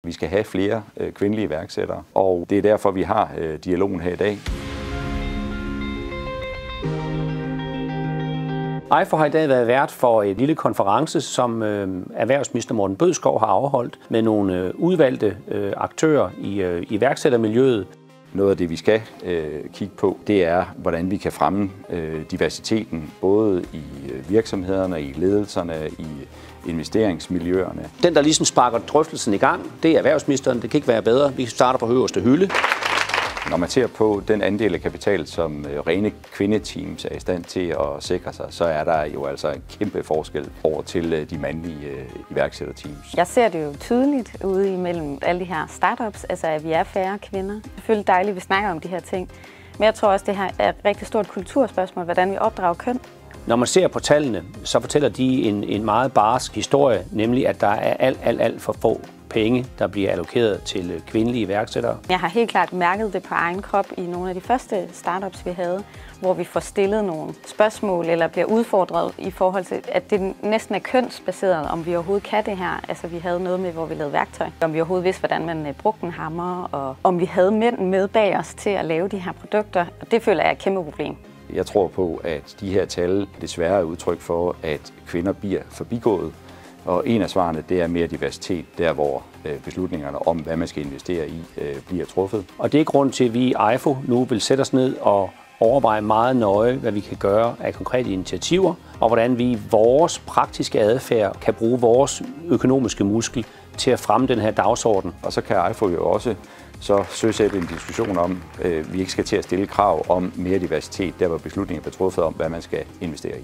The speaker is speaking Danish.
Vi skal have flere kvindelige iværksættere, og det er derfor, vi har dialogen her i dag. EIFO har i dag været vært for en lille konference, som erhvervsminister Morten Bødskov har afholdt med nogle udvalgte aktører i iværksættermiljøet. Noget af det, vi skal kigge på, det er, hvordan vi kan fremme diversiteten, både i virksomhederne, i ledelserne, i investeringsmiljøerne. Den, der ligesom sparker drøftelsen i gang, det er erhvervsministeren. Det kan ikke være bedre. Vi starter på øverste hylde. Når man ser på den andel af kapital, som rene kvindeteams er i stand til at sikre sig, så er der jo altså en kæmpe forskel over til de mandlige iværksætterteams. Jeg ser det jo tydeligt ude imellem alle de her startups, altså at vi er færre kvinder. Det er selvfølgelig dejligt, at vi snakker om de her ting. Men jeg tror også, det her er et rigtig stort kulturspørgsmål, hvordan vi opdrager køn. Når man ser på tallene, så fortæller de en meget barsk historie, nemlig at der er alt for få penge, der bliver allokeret til kvindelige iværksættere. Jeg har helt klart mærket det på egen krop i nogle af de første startups, vi havde, hvor vi får stillet nogle spørgsmål eller bliver udfordret i forhold til, at det næsten er kønsbaseret, om vi overhovedet kan det her. Altså vi havde noget med, hvor vi lavede værktøj, om vi overhovedet vidste, hvordan man brugte en hammer, og om vi havde mænd med bag os til at lave de her produkter. Og det føler jeg er et kæmpe problem. Jeg tror på, at de her tal desværre er udtryk for, at kvinder bliver forbigået. Og en af svarene, det er mere diversitet, der hvor beslutningerne om, hvad man skal investere i, bliver truffet. Og det er grund til, at vi i EIFO nu vil sætte os ned og overveje meget nøje, hvad vi kan gøre af konkrete initiativer, og hvordan vi i vores praktiske adfærd kan bruge vores økonomiske muskel til at fremme den her dagsorden. Og så kan EIFO jo også så søsætte en diskussion om, vi ikke skal til at stille krav om mere diversitet, der hvor beslutninger bliver truffet om, hvad man skal investere i.